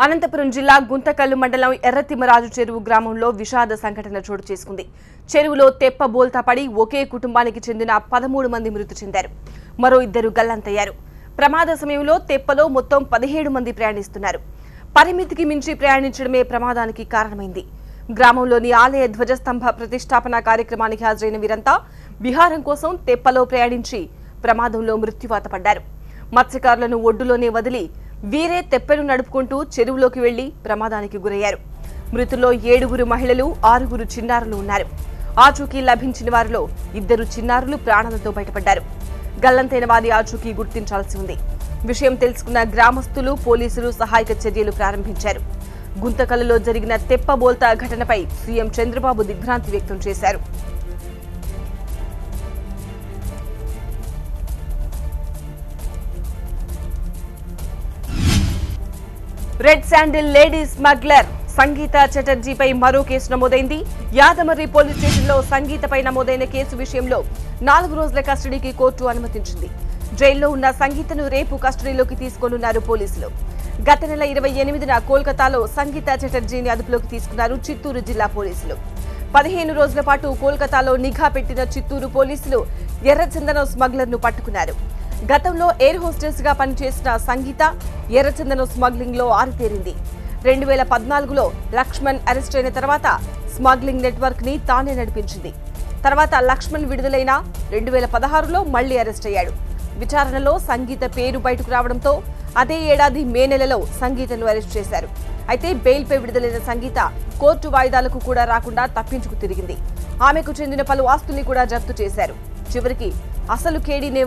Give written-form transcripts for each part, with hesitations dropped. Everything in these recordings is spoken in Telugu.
అనంతపురం జిల్లా గుంతకల్లు మండలం ఎర్రతిమ్మరాజు చెరువు గ్రామంలో విషాద సంఘటన చోటు చేసుకుంది. చెరువులో తెప్ప బోల్తా పడి ఒకే కుటుంబానికి చెందిన 13 మంది మృతి చెందారు. మరో 2 గల్లంతయ్యారు. ప్రమాద సమయంలో తెప్పలో మొత్తం 17 మంది ప్రయాణిస్తున్నారు. పరిమితికి మించి ప్రయాణించడమే ప్రమాదానికి కారణమైంది. గ్రామంలోని ఆలయ ధ్వజస్తంభ ప్రతిష్టాపన కార్యక్రమానికి హాజరైన వీరంతా విహారం కోసం తెప్పలో ప్రయాణించి ప్రమాదంలో మృత్యువాత పడ్డారు. మత్స్యకారులను ఒడ్డులోనే వదిలి వీరే తెప్పెను నడుపుకుంటూ చెరువులోకి వెళ్లి ప్రమాదానికి గురయ్యారు. మృతుల్లో 7 మహిళలు, 6 చిన్నారులు ఉన్నారు. ఆచూకీ లభించిన వారిలో 2 చిన్నారులు ప్రాణాలతో బయటపడ్డారు. గల్లంతైన వారి ఆచూకీ గుర్తించాల్సి ఉంది. విషయం తెలుసుకున్న గ్రామస్తులు, పోలీసులు సహాయక చర్యలు ప్రారంభించారు. గుంతకల్లులో జరిగిన తెప్ప బోల్తా ఘటనపై సీఎం చంద్రబాబు దిగ్భ్రాంతి వ్యక్తం చేశారు. రెడ్ శాండిల్ లేడీ స్మగ్లర్ సంగీత చటర్జీపై మరో కేసు నమోదైంది. యాదమర్రి పోలీస్ స్టేషన్లో సంగీతపై నమోదైన కేసు విషయంలో 4 రోజుల కస్టడీకి కోర్టు అనుమతించింది. జైల్లో ఉన్న సంగీతను రేపు కస్టడీలోకి తీసుకోనున్నారు పోలీసులు. గత నెల 28న కోల్కతాలో సంగీత చటర్జీని అదుపులోకి తీసుకున్నారు చిత్తూరు జిల్లా పోలీసులు. 15 రోజుల పాటు కోల్కతాలో నిఘా పెట్టిన చిత్తూరు పోలీసులు ఎర్రచందనం స్మగ్లర్ ను పట్టుకున్నారు. గతంలో ఎయిర్ హోస్టెస్ గా పనిచేసిన సంగీత ఎర్రచందనం స్మగ్లింగ్ లో ఆరితేరింది. 2014లో లక్ష్మణ్ అరెస్ట్ అయిన తర్వాత స్మగ్లింగ్ నెట్వర్క్ ని తానే నడిపించింది. తర్వాత లక్ష్మణ్ విడుదలైన 2016లో మళ్లీ అరెస్ట్ అయ్యాడు. విచారణలో సంగీత పేరు బయటకు రావడంతో అదే ఏడాది మే నెలలో సంగీతను అరెస్ట్ చేశారు. అయితే బెయిల్పై విడుదలైన సంగీత కోర్టు వాయిదాలకు కూడా రాకుండా తప్పించుకు తిరిగింది. ఆమెకు చెందిన పలు ఆస్తుల్ని కూడా జప్తు చేశారు. చివరికి అసలు కేడీనే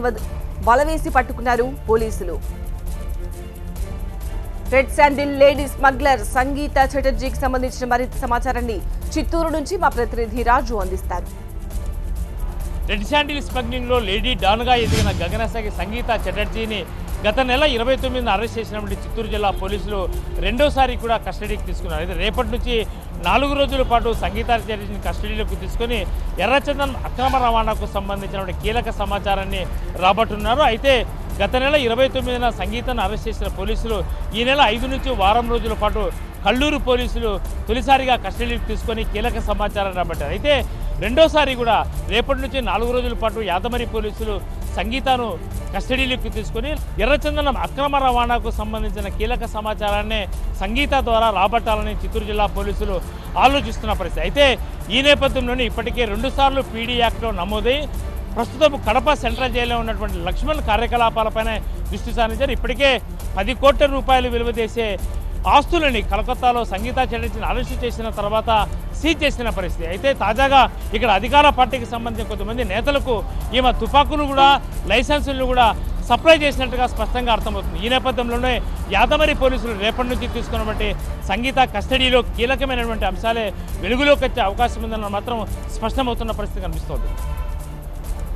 వలవేసి పట్టుకున్నారు పోలీసులు. రెడ్ శాండిల్ లేడీ స్మగ్లర్ సంగీత చటర్జీకి సంబంధించిన మరింత సమాచారాన్ని చిత్తూరు నుంచి మా ప్రతినిధి రాజు అందిస్తారు. రెడ్ శాండిల్ స్మగ్లింగ్ లో లేడీ డాన్ గా ఎదిగిన గగనసాగి సంగీత చటర్జీని గత నెల 29న అరెస్ట్ చేసినటువంటి చిత్తూరు జిల్లా పోలీసులు రెండోసారి కూడా కస్టడీకి తీసుకున్నారు. అయితే రేపటి నుంచి 4 రోజుల పాటు సంగీత చటర్జీని కస్టడీలోకి తీసుకుని ఎర్రచందనం అక్రమ రవాణాకు సంబంధించినటువంటి కీలక సమాచారాన్ని రాబట్టున్నారు. అయితే గత నెల 29న సంగీతను అరెస్ట్ చేసిన పోలీసులు ఈ నెల 5 నుంచి వారం రోజుల పాటు కల్లూరు పోలీసులు తొలిసారిగా కస్టడీకి తీసుకొని కీలక సమాచారం రాబట్టారు. అయితే రెండోసారి కూడా రేపటి నుంచి 4 రోజుల పాటు యాదమరి పోలీసులు సంగీతను కస్టడీలోకి తీసుకొని ఎర్రచందనం అక్రమ రవాణాకు సంబంధించిన కీలక సమాచారాన్ని సంగీత ద్వారా రాబట్టాలని చిత్తూరు జిల్లా పోలీసులు ఆలోచిస్తున్న పరిస్థితి. అయితే ఈ నేపథ్యంలోనే ఇప్పటికే 2 సార్లు పీడీ యాక్ట్లో నమోదై ప్రస్తుతం కడప సెంట్రల్ జైల్లో ఉన్నటువంటి లక్ష్మణ్ కార్యకలాపాలపైన దృష్టి సారించారు. ఇప్పటికే 10 కోట్ల రూపాయలు విలువ చేసే ఆస్తులని కలకత్తాలో సంగీత చటర్జీని అరెస్టు చేసిన తర్వాత సీజ్ చేసిన పరిస్థితి. అయితే తాజాగా ఇక్కడ అధికార పార్టీకి సంబంధించిన కొంతమంది నేతలకు ఈమె తుపాకులు కూడా లైసెన్సులు కూడా సప్లై చేసినట్టుగా స్పష్టంగా అర్థమవుతుంది. ఈ నేపథ్యంలోనే యాదమరి పోలీసులు రేపటి నుంచి తీసుకున్నటువంటి సంగీత కస్టడీలో కీలకమైనటువంటి అంశాలే వెలుగులోకి వచ్చే అవకాశం ఉందని మాత్రం స్పష్టమవుతున్న పరిస్థితి కనిపిస్తోంది.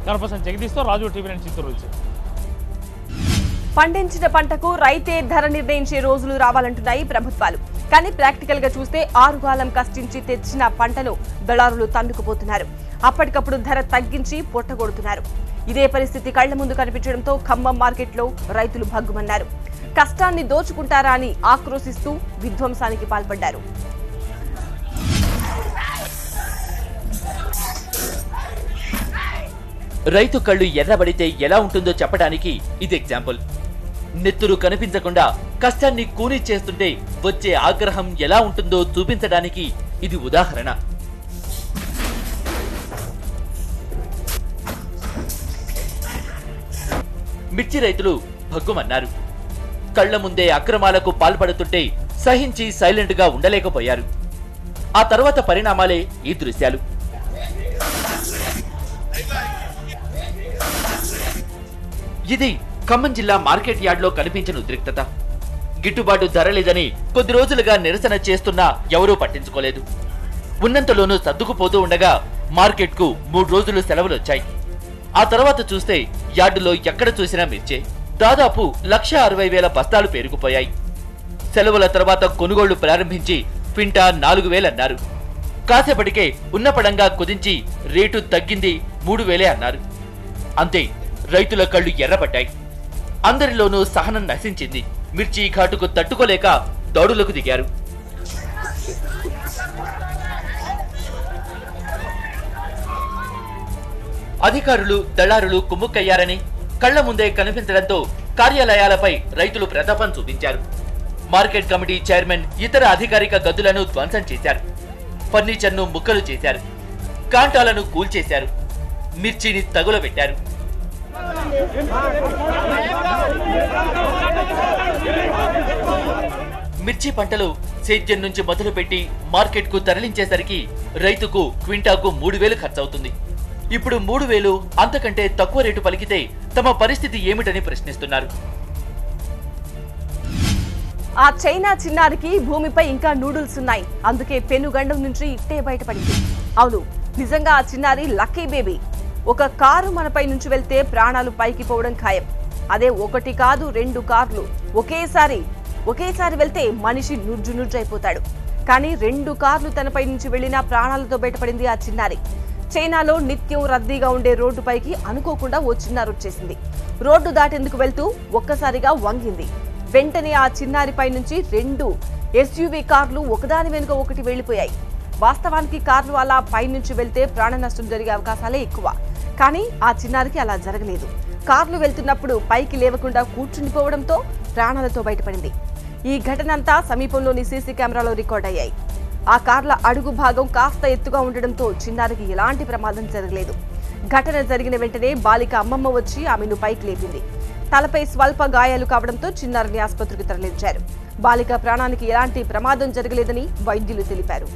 కనపర్సన్ జగదీష్తో రాజు టీవీ నుంచి చిత్తూరు నుంచి. పండించిన పంటకు రైతే ధర నిర్ణయించే రోజులు రావాలంటున్నాయి ప్రభుత్వాలు. కానీ ప్రాక్టికల్ గా చూస్తే 6 కాలం కష్టించి తెచ్చిన పంటను దళారులు తన్నుకుపోతున్నారు. అప్పటికప్పుడు ధర తగ్గించి పొట్టగొడుతున్నారు. ఇదే పరిస్థితి కళ్ల ముందు కనిపించడంతో ఖమ్మం మార్కెట్లో రైతులు భగ్గుమన్నారు. కష్టాన్ని దోచుకుంటారా అని ఆక్రోశిస్తూ విధ్వంసానికి పాల్పడ్డారు. రైతు కళ్ళు ఎర్రబడితే ఎలా ఉంటుందో చెప్పడానికి ఇది ఎగ్జాంపుల్. నెత్తురు కనిపించకుండా కష్టాన్ని కూనీ చేస్తుంటే వచ్చే ఆగ్రహం ఎలా ఉంటుందో చూపించడానికి ఇది ఉదాహరణ. మిర్చి రైతులు భగ్గుమన్నారు. కళ్ల ముందే అక్రమాలకు పాల్పడుతుంటే సహించి సైలెంట్ గా ఉండలేకపోయారు. ఆ తర్వాత పరిణామాలే ఈ దృశ్యాలు. ఇది ఖమ్మం జిల్లా మార్కెట్ యార్డ్లో కనిపించిన ఉద్రిక్తత. గిట్టుబాటు ధర లేదని కొద్ది రోజులుగా నిరసన చేస్తున్నా ఎవరూ పట్టించుకోలేదు. ఉన్నంతలోనూ సర్దుకుపోతూ ఉండగా మార్కెట్కు 3 రోజులు సెలవులొచ్చాయి. ఆ తర్వాత చూస్తే యార్డులో ఎక్కడ చూసినా మిర్చే. దాదాపు 1,60,000 బస్తాలు పేరుకుపోయాయి. సెలవుల తర్వాత కొనుగోళ్లు ప్రారంభించి క్వింటా 4,000 అన్నారు. కాసేపటికే ఉన్నపడంగా కుదించి రేటు తగ్గింది 3,000 అన్నారు. అంతే, రైతుల కళ్ళు ఎర్రబడ్డాయి. అందరిలోనూ సహనం నశించింది. మిర్చి ఘాటుకు తట్టుకోలేక దాడులకు దిగారు. అధికారులు, దళారులు కుమ్ముక్కయ్యారని కళ్ల ముందే కనిపించడంతో కార్యాలయాలపై రైతులు ప్రతాపం చూపించారు. మార్కెట్ కమిటీ చైర్మన్ ఇతర అధికారిక గదులను ధ్వంసం చేశారు. ఫర్నిచర్ను ముక్కలు చేశారు. కాంటాలను కూల్చేశారు. మిర్చిని తగులబెట్టారు. మిర్చి పంటలు సేద్యం నుంచి మొదలుపెట్టి మార్కెట్కు తరలించేసరికి రైతుకు క్వింటాకు 3,000 ఖర్చవుతుంది. ఇప్పుడు 3,000 అంతకంటే తక్కువ రేటు పలికితే తమ పరిస్థితి ఏమిటని ప్రశ్నిస్తున్నారు. ఆ చైనా చిన్నారికి భూమిపై ఇంకా నూడిల్స్ ఉన్నాయి. అందుకే పెనుగండం నుంచి ఇట్టే బయటపడింది. అవును, నిజంగా ఆ చిన్నారి లక్కీ బేబీ. ఒక కారు మనపై నుంచి వెళ్తే ప్రాణాలు పైకి పోవడం ఖాయం. అదే 1 కాదు 2 కార్లు ఒకేసారి వెళ్తే మనిషి నుజ్జు అయిపోతాడు. కానీ 2 కార్లు తనపై నుంచి వెళ్లినా ప్రాణాలతో బయటపడింది ఆ చిన్నారి. చైనాలో నిత్యం రద్దీగా ఉండే రోడ్డుపైకి అనుకోకుండా ఓ చిన్నారి వచ్చేసింది. రోడ్డు దాటేందుకు వెళ్తూ ఒక్కసారిగా వంగింది. వెంటనే ఆ చిన్నారిపై నుంచి 2 SUV కార్లు ఒకదాని వెనుక ఒకటి వెళ్లిపోయాయి. వాస్తవానికి కార్లు అలా పైనుంచి వెళ్తే ప్రాణ నష్టం జరిగే అవకాశాలే ఎక్కువ. కానీ ఆ చిన్నారికి అలా జరగలేదు. కార్లు వెళ్తున్నప్పుడు పైకి లేవకుండా కూర్చుండిపోవడంతో ప్రాణాలతో బయటపడింది. ఈ ఘటనంతా సమీపంలోని సీసీ కెమెరాలో రికార్డ్ అయ్యాయి. ఆ కార్ల అడుగు భాగం కాస్త ఎత్తుగా ఉండడంతో చిన్నారికి ఎలాంటి ప్రమాదం జరగలేదు. ఘటన జరిగిన వెంటనే బాలిక అమ్మమ్మ వచ్చి ఆమెను పైకి లేపింది. తలపై స్వల్ప గాయాలు కావడంతో చిన్నారిని ఆసుపత్రికి తరలించారు. బాలిక ప్రాణానికి ఎలాంటి ప్రమాదం జరగలేదని వైద్యులు తెలిపారు.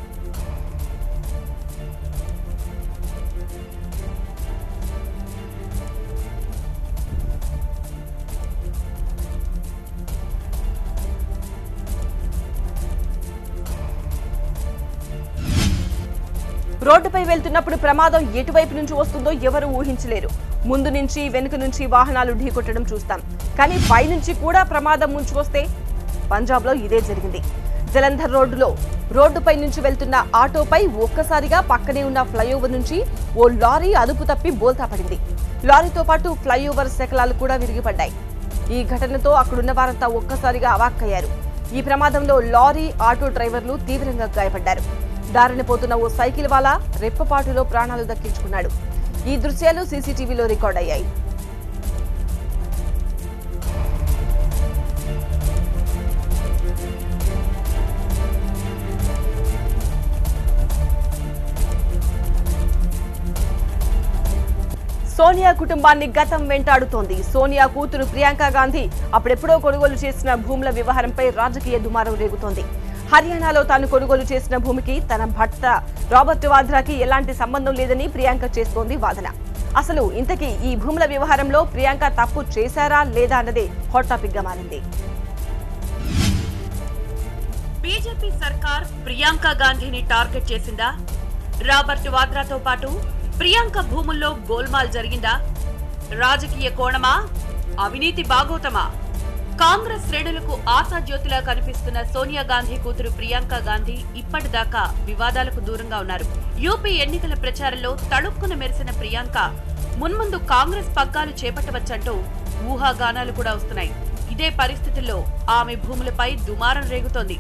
రోడ్డుపై వెళ్తున్నప్పుడు ప్రమాదం ఎటువైపు నుంచి వస్తుందో ఎవరు ఊహించలేరు. ముందు నుంచి వెనుక నుంచి వాహనాలు ఢీకొట్టడం చూస్తాం. కానీ పైనుంచి కూడా ప్రమాదం ముంచుకొస్తే పంజాబ్లో ఇదే జరిగింది. జలంధర్ రోడ్డుపై నుంచి వెళ్తున్న ఆటోపై ఒక్కసారిగా పక్కనే ఉన్న ఫ్లైఓవర్ నుంచి ఓ లారీ అదుపు తప్పి బోల్తా పడింది. లారీతో పాటు ఫ్లైఓవర్ శకలాలు కూడా విరిగిపడ్డాయి. ఈ ఘటనతో అక్కడున్న వారంతా ఒక్కసారిగా అవాక్కయ్యారు. ఈ ప్రమాదంలో లారీ, ఆటో డ్రైవర్లు తీవ్రంగా గాయపడ్డారు. దారిన పోతున్న ఓ సైకిల్ వాలా రెప్పపాటులో ప్రాణాలు దక్కించుకున్నాడు. ఈ దృశ్యాలు సీసీటీవీలో రికార్డ్ అయ్యాయి. సోనియా కుటుంబాన్ని గతం వెంటాడుతోంది. సోనియా కూతురు ప్రియాంక గాంధీ అప్పుడెప్పుడో కొనుగోలు చేసిన భూముల వ్యవహారంపై రాజకీయ దుమారం రేగుతోంది. హర్యానాలో తాను కొనుగోలు చేసిన భూమికి తన భర్త రాబర్ట్ వాద్రాకి ఎలాంటి సంబంధం లేదని ప్రియాంక చేస్తోంది వాదన. అసలు ఇంతకీ ఈ భూముల వ్యవహారంలో ప్రియాంక తప్పు చేశారా లేదా అన్నదే హాట్ టాపిక్ గా మారింది. బీజేపీ సర్కార్ ప్రియాంక గాంధీని టార్గెట్ చేసిందా? రాబర్ట్ వాద్రాతో పాటు ప్రియాంక భూముల్లో గోల్మాల్ జరిగిందా? రాజకీయ కోణమా? అవినీతి బాగోతమా? కాంగ్రెస్ శ్రేణులకు ఆశాజ్యోతిలా కనిపిస్తున్న సోనియా గాంధీ కూతురు ప్రియాంక గాంధీ ఇప్పటిదాకా వివాదాలకు దూరంగా ఉన్నారు. యూపీ ఎన్నికల ప్రచారంలో తళుక్కున మెరిసిన ప్రియాంక మున్ముందు కాంగ్రెస్ పగ్గాలు చేపట్టవచ్చంటూ ఊహాగానాలు కూడా వస్తున్నాయి. ఇదే పరిస్థితుల్లో ఆమె భూములపై దుమారం రేగుతోంది.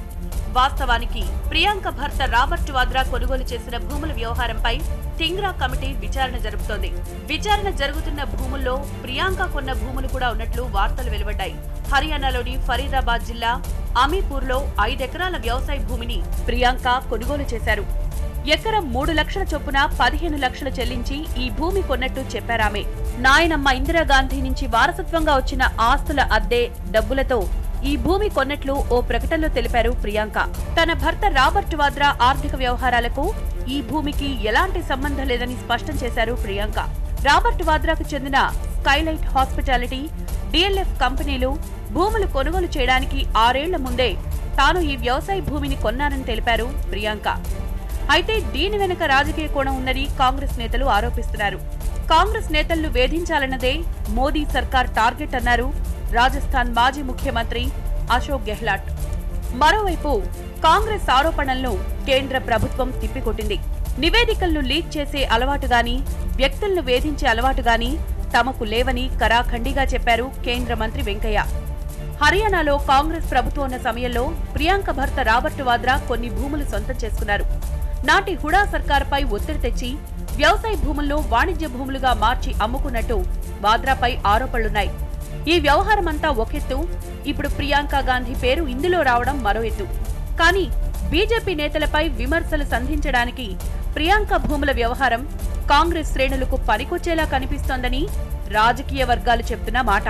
వాస్తవానికి ప్రియాంక భర్త రాబర్ట్ వాద్రా కొనుగోలు చేసిన భూముల వ్యవహారంపై టింగ్రా కమిటీ విచారణ జరుపుతోంది. విచారణ జరుగుతున్న భూముల్లో ప్రియాంక కొన్న భూములు కూడా ఉన్నట్లు వార్తలు వెలువడ్డాయి. హర్యానాలోని ఫరీదాబాద్ జిల్లా అమీపూర్లో 5 ఎకరాల వ్యవసాయ భూమిని ప్రియాంక కొనుగోలు చేశారు. ఎకరం 3 లక్షల చొప్పున 15 లక్షలు చెల్లించి ఈ భూమి కొన్నట్టు చెప్పారామె. నాయనమ్మ ఇందిరాగాంధీ నుంచి వారసత్వంగా వచ్చిన ఆస్తుల అద్దె డబ్బులతో ఈ భూమి కొన్నట్లు ఓ ప్రకటనలో తెలిపారు ప్రియాంక. తన భర్త రాబర్ట్ వాద్రా ఆర్థిక వ్యవహారాలకు ఈ భూమికి ఎలాంటి సంబంధం లేదని స్పష్టం చేశారు ప్రియాంక. రాబర్ట్ వాద్రాకు చెందిన స్కైలైట్ హాస్పిటాలిటీ, డిఎల్ఎఫ్ కంపెనీలు భూములు కొనుగోలు చేయడానికి 6 ఏళ్ల ముందే తాను ఈ వ్యవసాయ భూమిని కొన్నానని తెలిపారు ప్రియాంక. అయితే దీని వెనుక రాజకీయ కోణం ఉందని కాంగ్రెస్ నేతలు ఆరోపిస్తున్నారు. కాంగ్రెస్ నేతలను వేధించాలన్నదే మోదీ సర్కార్ టార్గెట్ అన్నారు రాజస్థాన్ మాజీ ముఖ్యమంత్రి అశోక్ గెహ్లాట్. మరోవైపు కాంగ్రెస్ ఆరోపణలను కేంద్ర ప్రభుత్వం తిప్పికొట్టింది. నివేదికలను లీక్ చేసే అలవాటుగాని, వ్యక్తులను వేధించే అలవాటుగాని తమకు లేవని కరాఖండిగా చెప్పారు కేంద్ర మంత్రి వెంకయ్య. హర్యానాలో కాంగ్రెస్ ప్రభుత్వం ఉన్న సమయంలో ప్రియాంక భర్త రాబర్ట్ వాద్రా కొన్ని భూములు సొంతం చేసుకున్నారు. నాటి హుడా సర్కార్పై ఒత్తిడి తెచ్చి వ్యవసాయ భూముల్లో వాణిజ్య భూములుగా మార్చి అమ్ముకున్నట్టు వాద్రాపై ఆరోపణలున్నాయి. ఈ వ్యవహారమంతా ఒకెత్తు, ఇప్పుడు ప్రియాంక గాంధీ పేరు ఇందులో రావడం మరో ఎత్తు. కానీ బీజేపీ నేతలపై విమర్శలు సంధించడానికి ప్రియాంక భూముల వ్యవహారం కాంగ్రెస్ శ్రేణులకు పనికొచ్చేలా కనిపిస్తోందని రాజకీయ వర్గాలు చెప్తున్న మాట.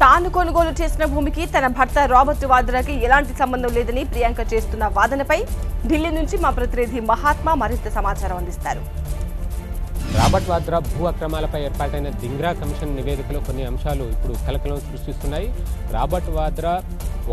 తాను కొనుగోలు చేసిన భూమికి తన భర్త రాబర్ట్ వాద్రాకి ఎలాంటి సంబంధం లేదని ప్రియాంక చేస్తున్న వాదనపై ఢిల్లీ నుంచి మా ప్రతినిధి మహాత్మా మరింత సమాచారం అందిస్తారు. రాబర్ట్ వాద్రా భూ అక్రమాలపై ఏర్పాటైన ధింగ్రా కమిషన్ నివేదికలో కొన్ని అంశాలు ఇప్పుడు కలకలం సృష్టిస్తున్నాయి. రాబర్ట్ వాద్రా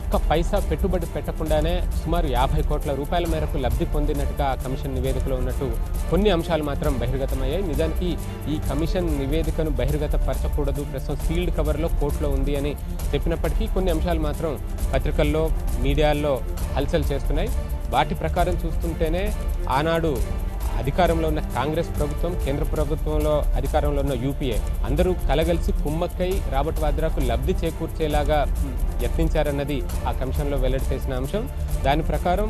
ఒక్క పైసా పెట్టుబడి పెట్టకుండానే సుమారు 50 కోట్ల రూపాయల మేరకు లబ్ధి పొందినట్టుగా ఆ కమిషన్ నివేదికలో ఉన్నట్టు కొన్ని అంశాలు మాత్రం బహిర్గతమయ్యాయి. నిజానికి ఈ కమిషన్ నివేదికను బహిర్గతపరచకూడదు, ప్రస్తుతం సీల్డ్ కవర్లో కోర్టులో ఉంది అని చెప్పినప్పటికీ కొన్ని అంశాలు మాత్రం పత్రికల్లో, మీడియాల్లో హల్చల్ చేస్తున్నాయి. వాటి ప్రకారం చూస్తుంటేనే ఆనాడు అధికారంలో ఉన్న కాంగ్రెస్ ప్రభుత్వం, కేంద్ర ప్రభుత్వంలో అధికారంలో ఉన్న యూపీఏ అందరూ కలగలిసి కుమ్మక్కై రాబర్ట్ వాద్రాకు లబ్ధి చేకూర్చేలాగా యత్నించారన్నది ఆ కమిషన్లో వెల్లడి చేసిన అంశం. దాని ప్రకారం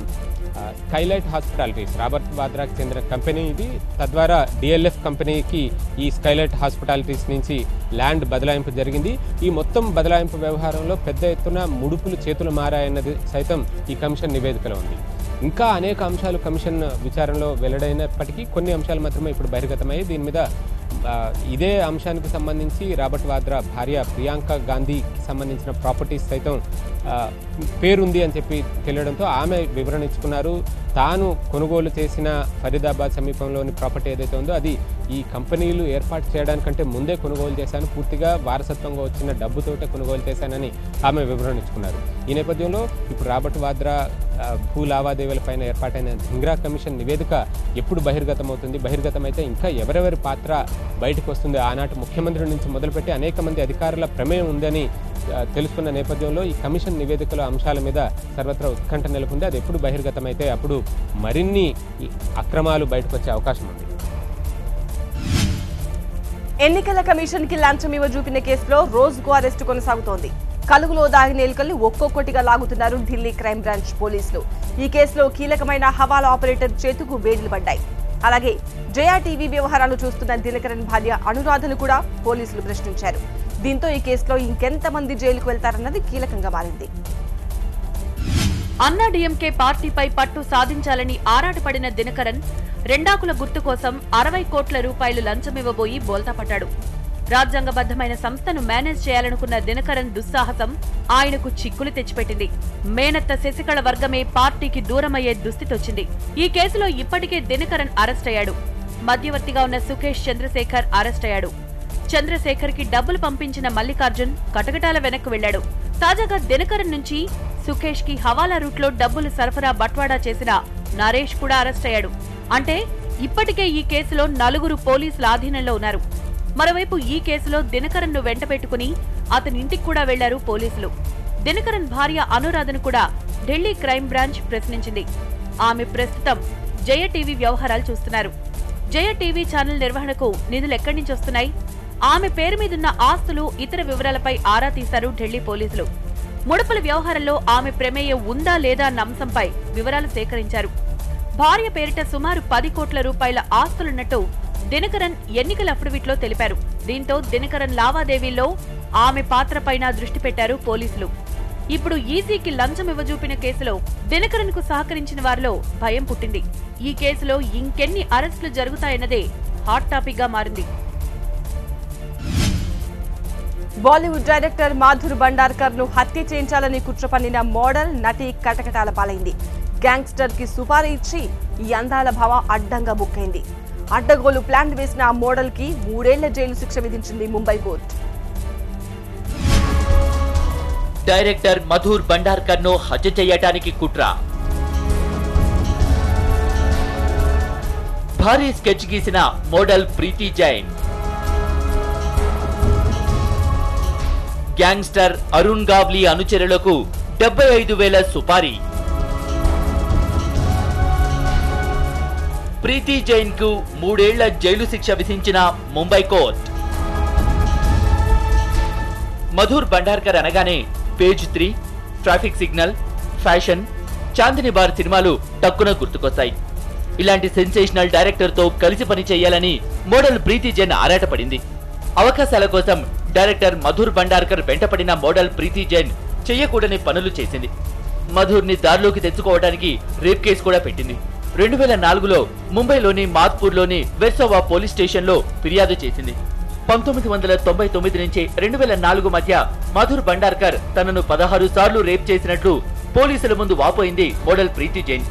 స్కైలైట్ హాస్పిటాలిటీస్ రాబర్ట్ వాద్రాకి చెందిన కంపెనీ ఇది. తద్వారా డిఎల్ఎఫ్ కంపెనీకి ఈ స్కైలైట్ హాస్పిటాలిటీస్ నుంచి ల్యాండ్ బదలాయింపు జరిగింది. ఈ మొత్తం బదలాయింపు వ్యవహారంలో పెద్ద ఎత్తున ముడుపులు చేతులు మారాయన్నది సైతం ఈ కమిషన్ నివేదికలో ఉంది. ఇంకా అనేక అంశాలు కమిషన్ విచారణలో వెల్లడైనప్పటికీ కొన్ని అంశాలు మాత్రమే ఇప్పుడు బహిర్గతమయ్యాయి. దీని మీద ఇదే అంశానికి సంబంధించి రాబర్ట్ వాద్రా భార్య ప్రియాంక గాంధీకి సంబంధించిన ప్రాపర్టీస్ సైతం పేరుంది అని చెప్పి తెలియడంతో ఆమె వివరణ ఇచ్చుకున్నారు. తాను కొనుగోలు చేసిన ఫరీదాబాద్ సమీపంలోని ప్రాపర్టీ ఏదైతే ఉందో అది ఈ కంపెనీలు ఏర్పాటు చేయడానికంటే ముందే కొనుగోలు చేశాను, పూర్తిగా వారసత్వంగా వచ్చిన డబ్బుతోటే కొనుగోలు చేశానని ఆమె వివరణ ఇచ్చుకున్నారు. ఈ నేపథ్యంలో ఇప్పుడు రాబర్ట్ వాద్రా భూ లావాదేవీలపైన ఏర్పాటైన ధింగ్రా కమిషన్ నివేదిక ఎప్పుడు బహిర్గతమవుతుంది, బహిర్గతమైతే ఇంకా ఎవరెవరి పాత్ర బయటకు వస్తుంది, ఆనాటి ముఖ్యమంత్రి నుంచి మొదలుపెట్టి అనేక మంది అధికారుల ప్రమేయం ఉందని తెలుసుకున్న నేపథ్యంలో ఈ కమిషన్ నివేదికల అంశాల మీద సర్వత్రా ఉత్కంఠ నెలకొంది. అది ఎప్పుడు బహిర్గతమైతే అప్పుడు మరిన్ని అక్రమాలు బయటకు వచ్చే అవకాశం ఉంది. ఎన్నికల కమిషన్ కి లంచం ఇవ్వజూపిన కేసులో రోజుకు అరెస్టు కొనసాగుతోంది. కలుగులో దాగిన ఎలుకల్ని ఒక్కొక్కటిగా లాగుతున్నారు ఢిల్లీ క్రైమ్ బ్రాంచ్ పోలీసులు. ఈ కేసులో కీలకమైన హవాలా ఆపరేటర్ చేతుకు వేడిలు పడ్డాయి. అలాగే జయా టీవీ వ్యవహారాలు చూస్తున్న దినకరన్ భార్య అనురాధను కూడా పోలీసులు ప్రశ్నించారు. దీంతో ఈ కేసులో ఇంకెంతమంది జైలుకు వెళ్తారన్నది కీలకంగా మారింది. అన్నా డీఎంకే పార్టీపై పట్టు సాధించాలని ఆరాటపడిన దినకరన్ రెండాకుల గుర్తు కోసం 60 కోట్ల రూపాయలు లంచమివ్వబోయి బోల్తాపడ్డాడు. రాజ్యాంగబద్ధమైన సంస్థను మేనేజ్ చేయాలనుకున్న దినకరన్ దుస్సాహసం ఆయనకు చిక్కులు తెచ్చిపెట్టింది. మేనత్త శశికళ వర్గమే పార్టీకి దూరమయ్యే దుస్థితొచ్చింది. ఈ కేసులో ఇప్పటికే దినకరన్ అరెస్ట్ అయ్యాడు. మధ్యవర్తిగా ఉన్న సుకేష్ చంద్రశేఖర్ అరెస్ట్ అయ్యాడు. చంద్రశేఖర్ కి డబ్బులు పంపించిన మల్లికార్జున్ కటకటాల వెనక్కు వెళ్లాడు. తాజాగా దినకరన్ నుంచి సుకేష్ కి హవాలా రూట్లో డబ్బులు సరఫరా బట్వాడా చేసిన నరేష్ కూడా అరెస్ట్ అయ్యాడు. అంటే ఇప్పటికే ఈ కేసులో 4 పోలీసుల ఆధీనంలో ఉన్నారు. మరోవైపు ఈ కేసులో దినకరన్ ను వెంట పెట్టుకుని అతని ఇంటికి కూడా వెళ్లారు పోలీసులు. దినకరన్ భార్య అనురాధను కూడా ఢిల్లీ క్రైమ్ బ్రాంచ్ ప్రశ్నించింది. ఆమె ప్రస్తుతం జయ టీవీ వ్యవహారాలు చూస్తున్నారు. జయ టీవీ ఛానల్ నిర్వహణకు నిధులు ఎక్కడి నుంచి వస్తున్నాయి, ఆమె పేరు మీదున్న ఆస్తులు, ఇతర వివరాలపై ఆరా తీశారు ఢిల్లీ పోలీసులు. ముడుపుల వ్యవహారంలో ఆమె ప్రమేయం ఉందా లేదా అన్న అంశంపై వివరాలు సేకరించారు. భార్య పేరిట సుమారు 10 కోట్ల రూపాయల ఆస్తులున్నట్టు దినకరన్ ఎన్నికల అఫిడవిట్లో తెలిపారు. దీంతో దినకరన్ లావాదేవీల్లో ఆమె పాత్రపైన దృష్టి పెట్టారు పోలీసులు. ఇప్పుడు ఈసీకి లంచం ఇవ్వజూపిన కేసులో దినకరన్ కు సహకరించిన వారిలో భయం పుట్టింది. ఈ కేసులో ఇంకెన్ని అరెస్టులు జరుగుతాయన్నదే హాట్ టాపిక్ గా మారింది. బాలీవుడ్ డైరెక్టర్ మాధుర్ భండార్కర్ ను హత్య చేయించాలని కుట్ర పన్నిన మోడల్ నటి కటకటాల పాలైంది. గ్యాంగ్స్టర్ కి సుపారీ ఇచ్చి ఈ అందాల భావ అడ్డంగా బుక్కైంది. అడ్డగోలు ప్లాన్ వేసిన ఆ మోడల్ కి 3 ఏళ్ల జైలు శిక్ష విధించింది ముంబై కోర్టు. డైరెక్టర్ మధుర్ భండార్కర్ ను హత్య చేయటానికి కుట్ర. భారీ స్కెచ్ గీసిన మోడల్ ప్రీతి జైన్, గ్యాంగ్స్టర్ అరుణ్ గావ్లీ అనుచరులకు 75,000 సుపారీ. ప్రీతి జైన్ కు 3 ఏళ్ల జైలు శిక్ష విధించిన ముంబై కోర్టు. మధుర్ బండార్కర్ అనగానే page 3, traffic signal, fashion, Chandni bar సినిమాలు టక్కున గుర్తుకొస్తాయి. ఇలాంటి సెన్సేషనల్ డైరెక్టర్ తో కలిసి పని చేయాలని మోడల్ ప్రీతి జైన్ ఆరాటపడింది. అవకాశాల కోసం డైరెక్టర్ మధుర్ బండార్కర్ వెంటపడిన మోడల్ ప్రీతి జైన్ చెయ్యకూడని పనులు చేసింది. మధుర్ని దారిలోకి తెచ్చుకోవడానికి రేప్ కేసు కూడా పెట్టింది. 2004లో ముంబైలోని మాద్పూర్లోని వెర్సోవా పోలీస్ స్టేషన్లో ఫిర్యాదు చేసింది. 1999 నుంచి 2004 మధ్య మధుర్ బండార్కర్ తనను 16 సార్లు రేప్ చేసినట్లు పోలీసుల ముందు వాపోయింది మోడల్ ప్రీతి జైన్.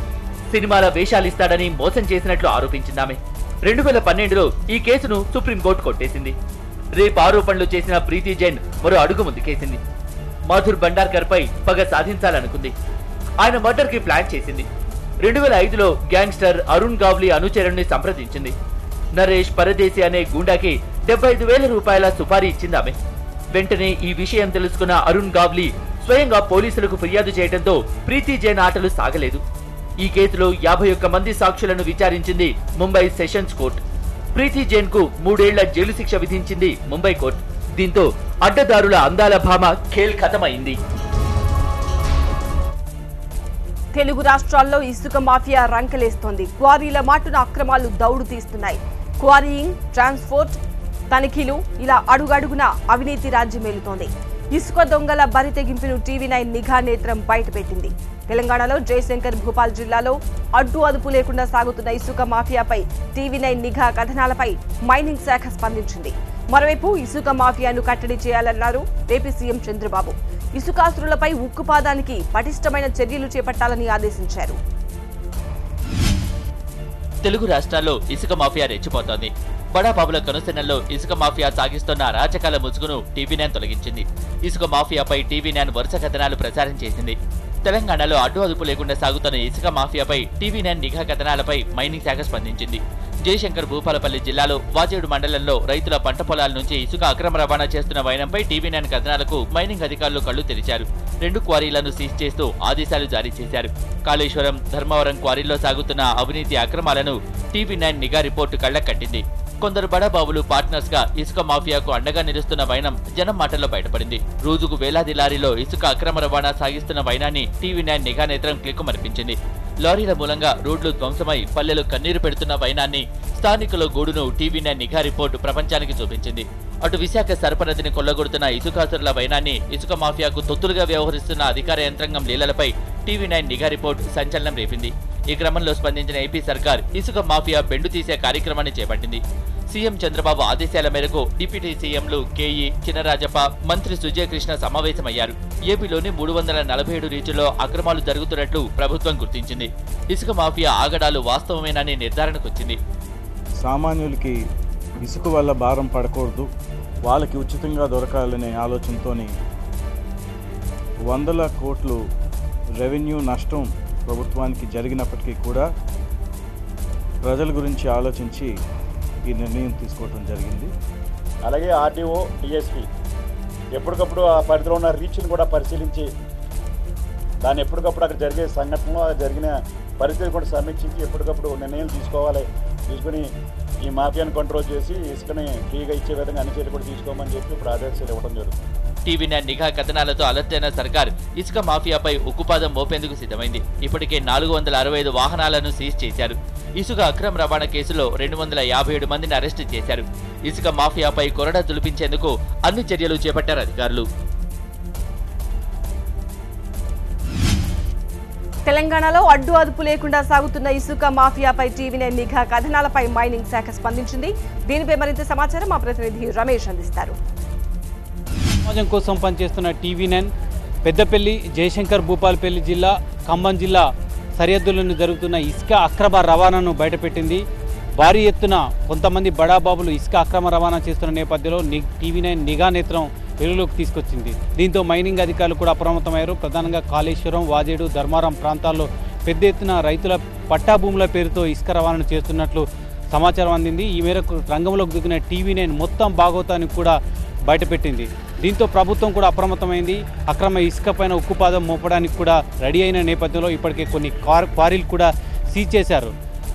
సినిమాల వేషాలిస్తాడని మోసం చేసినట్లు ఆరోపించిందామె. 2012లో ఈ కేసును సుప్రీంకోర్టు కొట్టేసింది. రేప్ ఆరోపణలు చేసిన ప్రీతి జైన్ మరో అడుగు ముందుకేసింది. మధుర్ బండార్కర్ పై పగ సాధించాలనుకుంది. ఆయన మర్డర్ కి ప్లాన్ చేసింది. 2005లో గ్యాంగ్స్టర్ అరుణ్ గావ్లీ అనుచరుణ్ణి సంప్రదించింది. నరేష్ పరదేశి అనే గూండాకి 75,000 రూపాయల సుపారీ ఇచ్చిందామె. వెంటనే ఈ విషయం తెలుసుకున్న అరుణ్ గావ్లీ స్వయంగా పోలీసులకు ఫిర్యాదు చేయడంతో ప్రీతి జైన్ ఆటలు సాగలేదు. ఈ కేసులో 51 మంది సాక్షులను విచారించింది ముంబై సెషన్స్ కోర్టు. ప్రీతి జైన్ కు 3 ఏళ్ల జైలు శిక్ష విధించింది ముంబై కోర్టు. దీంతో అడ్డదారుల అందాల భామ ఖేల్ ఖతమైంది. తెలుగు రాష్ట్రాల్లో ఇసుక మాఫియా రంకెలేస్తోంది. క్వారీల మాటున అక్రమాలు దౌడు తీస్తున్నాయి. క్వారీయింగ్, ట్రాన్స్పోర్ట్, తనిఖీలు ఇలా అడుగడుగున అవినీతి రాజ్యమేలుతోంది. ఇసుక దొంగల బరితెగింపును TV9 నిఘా నేత్రం బయటపెట్టింది. తెలంగాణలో జయశంకర్ భూపాల్ జిల్లాలో అడ్డు అదుపు లేకుండా సాగుతున్న ఇసుక మాఫియాపై TV9 నిఘా కథనాలపై మైనింగ్ శాఖ స్పందించింది. మరోవైపు ఇసుక మాఫియాను కట్టడి చేయాలన్నారు ఏపీ సీఎం చంద్రబాబు. ఇసుకాసురులపై ఉక్కుపాదానికి పటిష్టమైన చర్యలు చేపట్టాలని ఆదేశించారు. తెలుగు రాష్ట్రాల్లో ఇసుక మాఫియా రెచ్చిపోతోంది. బడాబాబుల కనుసెన్నల్లో ఇసుక మాఫియా సాగిస్తున్న అరాచకాల ముసుగును TV9 తొలగించింది. ఇసుక మాఫియాపై TV9 వరుస కథనాలు ప్రచారం చేసింది. తెలంగాణలో అడ్డు అదుపు లేకుండా సాగుతున్న ఇసుక మాఫియాపై TV9 నిఘా కథనాలపై మైనింగ్ శాఖ స్పందించింది. జయశంకర్ భూపాలపల్లి జిల్లాలో వాజేడు మండలంలో రైతుల పంట పొలాల నుంచి ఇసుక అక్రమ రవాణా చేస్తున్న వైనంపై TV9 కథనాలకు మైనింగ్ అధికారులు కళ్లు తెరిచారు. 2 క్వారీలను సీజ్ చేస్తూ ఆదేశాలు జారీ చేశారు. కాళేశ్వరం, ధర్మవరం క్వారీల్లో సాగుతున్న అవినీతి అక్రమాలను TV9 నిఘా రిపోర్టు కళ్లకట్టింది. కొందరు బడాబాబులు పార్ట్నర్స్ గా ఇసుక మాఫియాకు అండగా నిలుస్తున్న వైనం జనం మాటల్లో బయటపడింది. రోజుకు వేలాది లారీలో ఇసుక అక్రమ రవాణా సాగిస్తున్న వైనాన్ని TV9 నిఘా నేత్రం క్లిక్కుమనిపించింది. లారీల మూలంగా రోడ్లు ధ్వంసమై పల్లెలు కన్నీరు పెడుతున్న వైనాన్ని, స్థానికుల గూడును TV9 నిఘా రిపోర్టు ప్రపంచానికి చూపించింది. అటు విశాఖ సరపనదిని కొల్లగొడుతున్న ఇసుకాసురుల వైనాన్ని, ఇసుక మాఫియాకు తొత్తులుగా వ్యవహరిస్తున్న అధికార యంత్రాంగం లీలలపై TV9 నిఘా రిపోర్టు సంచలనం రేపింది. ఈ క్రమంలో స్పందించిన ఏపీ సర్కార్ ఇసుక మాఫియా బెండు తీసే కార్యక్రమాన్ని చేపట్టింది. సీఎం చంద్రబాబు ఆదేశాల మేరకు డిప్యూటీ సీఎంలు కేఈ చినరాజప్ప, మంత్రి సుజయ్ కృష్ణ సమావేశమయ్యారు. ఏపీలోని 347 రీచుల్లో అక్రమాలు జరుగుతున్నట్లు ప్రభుత్వం గుర్తించింది. ఇసుక మాఫియా ఆగడాలు వాస్తవమేనని నిర్ధారణకొచ్చింది. సామాన్యులకి ఇసుక వల్ల భారం పడకూడదు, వాళ్ళకి ఉచితంగా దొరకాలనే ఆలోచనతోని 100 కోట్లు రెవెన్యూ నష్టం ప్రభుత్వానికి జరిగినప్పటికీ కూడా ప్రజల గురించి ఆలోచించి ఈ నిర్ణయం తీసుకోవడం జరిగింది. అలాగే ఆర్డీఓ, డిఎస్పీ ఎప్పటికప్పుడు ఆ పరిధిలో ఉన్న రీచ్ని కూడా పరిశీలించి దాన్ని ఎప్పటికప్పుడు అక్కడ జరిగే సంఘటనలో జరిగిన పరిస్థితి కూడా సమీక్షించి ఎప్పటికప్పుడు నిర్ణయాలు తీసుకుని ఈ మాఫియాను కంట్రోల్ చేసి ఇసుకని ఫ్రీగా ఇచ్చే విధంగా అన్ని చర్యలు కూడా తీసుకోమని చెప్పి ఇప్పుడు ఆదేశాలు ఇవ్వడం జరుగుతుంది. TV9 నిఘా కథనాలతో అలర్ట్ అయిన సర్కార్ ఇసుక మాఫియాపై ఉక్కుపాదం మోపేందుకు సిద్ధమైంది. ఇప్పటికే 465 వాహనాలను సీజ్ చేశారు. ఇసుక అక్రమ రవాణా కేసులో 257 మందిని అరెస్టు చేశారు. ఇసుక మాఫియాపై కొరడా తులిపించేందుకు అన్ని చర్యలు చేపట్టారు అధికారులు. తెలంగాణలో అడ్డు అదుపు లేకుండా సాగుతున్న ఇసుక మాఫియాపై TV9 నిఘా కథనాలపై మైనింగ్ శాఖ స్పందించింది. దీనిపై మరింత సమాచారం మా ప్రతినిధి రమేష్ అందిస్తారు. సమాజం కోసం పనిచేస్తున్న TV9 పెద్దపల్లి, జయశంకర్ భూపాలపల్లి జిల్లా, ఖమ్మం జిల్లా సరిహద్దులను జరుగుతున్న ఇసుక అక్రమ రవాణాను బయటపెట్టింది. భారీ ఎత్తున కొంతమంది బడాబాబులు ఇసుక అక్రమ రవాణా చేస్తున్న నేపథ్యంలో TV9 నిఘా నేత్రం వెలుగులోకి తీసుకొచ్చింది. దీంతో మైనింగ్ అధికారులు కూడా అప్రమత్తమయ్యారు. ప్రధానంగా కాళేశ్వరం, వాజేడు, ధర్మారం ప్రాంతాల్లో పెద్ద ఎత్తున రైతుల పట్టా భూముల పేరుతో ఇసుక రవాణా చేస్తున్నట్లు సమాచారం అందింది. ఈ మేరకు రంగంలోకి దిగిన TV9 మొత్తం భాగోతానికి కూడా బయటపెట్టింది. దీంతో ప్రభుత్వం కూడా అప్రమత్తమైంది. అక్రమ ఇసుక పైన ఉక్కుపాదం మోపడానికి కూడా రెడీ అయిన నేపథ్యంలో ఇప్పటికే కొన్ని క్వారీలు కూడా సీజ్ చేశారు.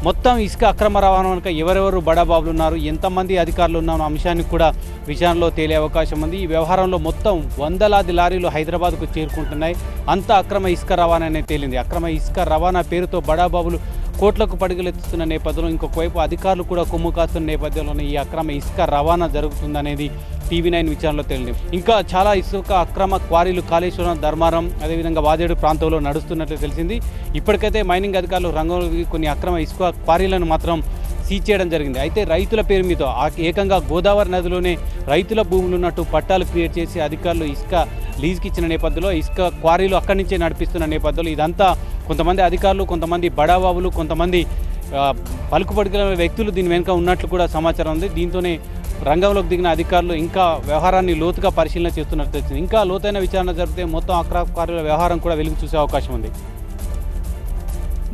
మొత్తం ఇసుక అక్రమ రవాణా వెనుక ఎవరెవరు బడాబాబులు ఉన్నారు, ఎంతమంది అధికారులు ఉన్నారు అంశానికి కూడా విచారణలో తేలే అవకాశం ఉంది. ఈ వ్యవహారంలో మొత్తం వందలాది లారీలు హైదరాబాద్కు చేరుకుంటున్నాయి. అంతా అక్రమ ఇసుక రవాణా అనేది తేలింది. అక్రమ ఇసుక రవాణా పేరుతో బడాబాబులు కోట్లకు పరుగులెత్తుతున్న నేపథ్యంలో ఇంకొక వైపు అధికారులు కూడా కొమ్ము కాస్తున్న నేపథ్యంలోనే ఈ అక్రమ ఇసుక రవాణా జరుగుతుందనేది TV9 విచారణలో తేలింది. ఇంకా చాలా ఇసుక అక్రమ క్వారీలు కాళేశ్వరం, ధర్మారం, అదేవిధంగా వాజేడు ప్రాంతంలో నడుస్తున్నట్లు తెలిసింది. ఇప్పటికైతే మైనింగ్ అధికారులు రంగంలోకి కొన్ని అక్రమ ఇసుక క్వారీలను మాత్రం సీజ్ చేయడం జరిగింది. అయితే రైతుల పేరు మీద ఏకంగా గోదావరి నదిలోనే రైతుల భూములు ఉన్నట్టు పట్టాలు క్రియేట్ చేసి అధికారులు ఇసుక లీజ్కి ఇచ్చిన నేపథ్యంలో ఇసుక క్వారీలు అక్కడి నుంచే నడిపిస్తున్న నేపథ్యంలో ఇదంతా కొంతమంది అధికారులు, కొంతమంది బడాబాబులు, కొంతమంది పలుకుబడిన వ్యక్తులు దీని వెనుక ఉన్నట్లు కూడా సమాచారం ఉంది. దీంతోనే రంగంలోకి దిగిన అధికారులు ఇంకా వ్యవహారాన్ని లోతుగా పరిశీలన చేస్తున్నట్టు తెలిసింది. ఇంకా లోతైన విచారణ జరిపితే మొత్తం అక్రమ క్వారీల వ్యవహారం కూడా వెలుగు చూసే అవకాశం ఉంది.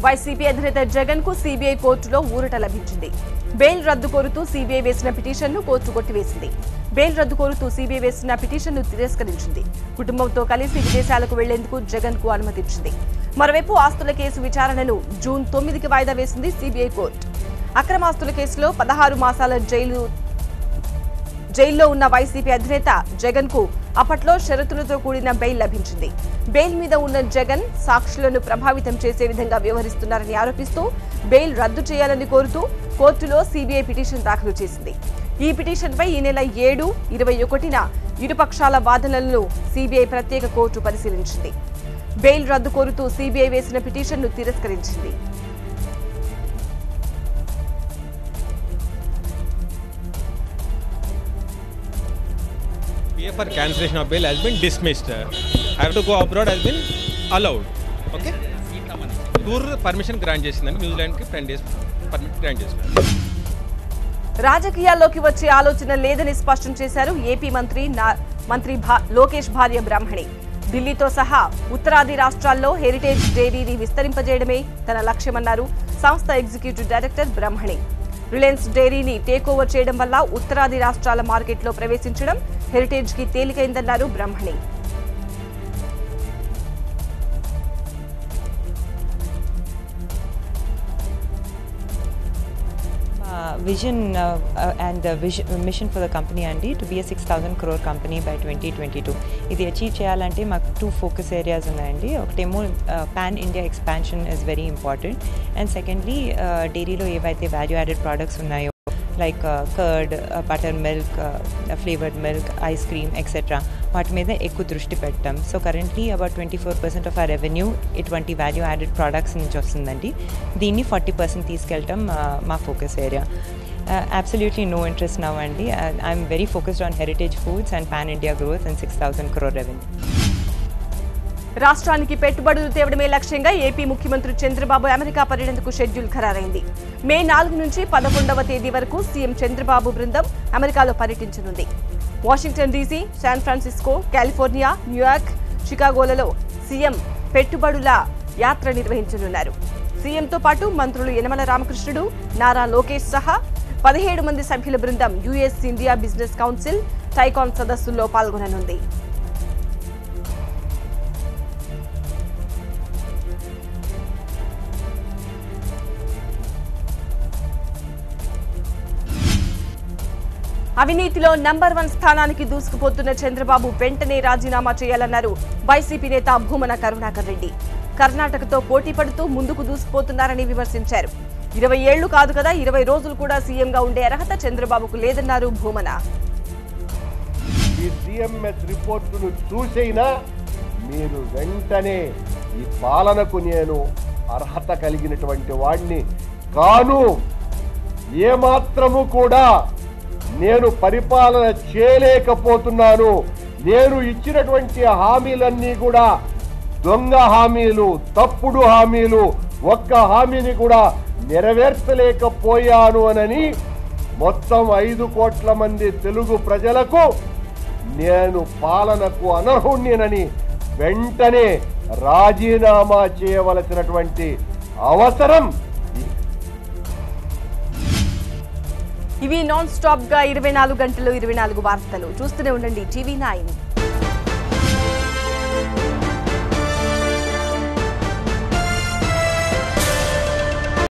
వైసీపీ అధినేత జగన్ కు సిబిఐ కోర్టులో ఊరట లభించింది. బెయిల్ రద్దు కోరుతూ సిబిఐ వేసిన పిటిషన్ను కోర్టు కొట్టివేసింది. బెయిల్ రద్దు కోరుతూ సిబిఐ వేసిన పిటిషన్ను తిరస్కరించింది. కుటుంబంతో కలిసి విదేశాలకు వెళ్లేందుకు జగన్ కు అనుమతించింది. మరోవైపు ఆస్తుల కేసు విచారణను జూన్ 9కి వాయిదా వేసింది సిబిఐ కోర్టు. అక్రమాస్తుల కేసులో 16 మాసాల జైల్లో ఉన్న వైసీపీ అధినేత జగన్ కు అప్పట్లో షరతులతో కూడిన బెయిల్ లభించింది. బెయిల్ మీద ఉన్న జగన్ సాక్షులను ప్రభావితం చేసే విధంగా వ్యవహరిస్తున్నారని ఆరోపిస్తూ బెయిల్ రద్దు చేయాలని కోరుతూ కోర్టులో సిబిఐ పిటిషన్ దాఖలు చేసింది. ఈ పిటిషన్పై ఈ నెల 7, 21న ఇరుపక్షాల వాదనలను సిబిఐ ప్రత్యేక కోర్టు పరిశీలించింది. బెయిల్ రద్దు కోరుతూ సిబిఐ వేసిన పిటిషన్ను తిరస్కరించింది. For cancellation of bail has been dismissed. I have to go abroad has been allowed. Okay. Tour permission grant చేసిందండి. న్యూజిలాండ్ కి 10 days పర్మిట్ గ్రాంట్ చేశారు. రాజకీయాల్లోకి వచ్చే ఆలోచన లేదని స్పష్టం చేశారు ఏపీ మంత్రి లోకేష్ భార్య బ్రహ్మణి. ఢిల్లీతో సహా ఉత్తరాది రాష్ట్రాల్లో హెరిటేజ్ డైరీని విస్తరింపజేయడమే తన లక్ష్యమన్నారు సంస్థ ఎగ్జిక్యూటివ్ డైరెక్టర్ బ్రహ్మణి. రిలయన్స్ డైరీని టేక్ ఓవర్ చేయడం వల్ల ఉత్తరాది రాష్ట్రాల మార్కెట్లో ప్రవేశించడం హెరిటేజ్ కి తేలికైందన్నారు బ్రహ్మణి. Vision and the mission for the company andi to be a 6,000 crore company by 2022. ఇది అచీవ్ చేయాలంటే మాకు 2 ఫోకస్ ఏరియాస్ ఉన్నాయండి. ఒకటేమో pan India expansion is very important and secondly డైరీలో ఏవైతే వాల్యూ యాడెడ్ ప్రోడక్ట్స్ ఉన్నాయో like curd, butter milk, flavoured milk, ice cream etcetera వాటి మీద ఎక్కువ దృష్టి పెట్టాం. సో కరెంట్లీ అబౌట్ 24% ఆఫ్ ఆ రెవెన్యూ ఇటువంటి వాల్యూ యాడెడ్ ప్రోడక్ట్స్ నుంచి వస్తుందండి. దీన్ని 40% తీసుకెళ్ళటం మా focus area. Absolutely no interest now అండి. I'm very focused on heritage foods and pan India growth and 6,000 crore revenue. రాష్ట్రానికి పెట్టుబడులు తేవడమే లక్ష్యంగా ఏపీ ముఖ్యమంత్రి చంద్రబాబు అమెరికా పర్యటనకు షెడ్యూల్ ఖరారైంది. మే 4 నుంచి 11వ తేదీ వరకు సీఎం చంద్రబాబు బృందం అమెరికాలో పర్యటించనుంది. Washington DC, San Francisco, California, New York, షికాగోలలో సీఎం పెట్టుబడుల యాత్ర నిర్వహించనున్నారు. సీఎంతో పాటు మంత్రులు యనమల రామకృష్ణుడు, నారా లోకేష్ సహా 17 మంది సభ్యుల బృందం US India business council TiECon సదస్సుల్లో పాల్గొననుంది. అవినీతిలో నంబర్ 1 స్థానానికి దూసుకుపోతున్న చంద్రబాబు వెంటనే రాజీనామా చేయాలన్నారు వైసీపీ నేత భూమన కరుణాకర్ రెడ్డి. కర్ణాటకతో పోటీ పడుతూ ముందుకు దూసుకుపోతున్నారని విమర్శించారు. 20 ఏళ్లు కాదు కదా, 20 రోజులు కూడా సీఎంగా ఉండే అర్హత చంద్రబాబుకు లేదన్నారు భూమన. ఈ సీఎంఎస్ రిపోర్టును చూసైనా మీరు వెంటనే ఈ పాలనకు నేను అర్హత కలిగినటువంటి వాడిని కాను, ఏమాత్రము కూడా నేను పరిపాలన చేయలేకపోతున్నాను, నేను ఇచ్చినటువంటి హామీలన్నీ కూడా దొంగ హామీలు, తప్పుడు హామీలు, ఒక్క హామీని కూడా నెరవేర్చలేకపోయాను అని మొత్తం 5 కోట్ల మంది తెలుగు ప్రజలకు నేను పాలనకు అనర్హుణ్ణినని వెంటనే రాజీనామా చేయవలసినటువంటి అవసరం. ఇవి నాన్ స్టాప్ గా 24 గంటలు 24 వార్తలు చూస్తూనే ఉండండి TV9.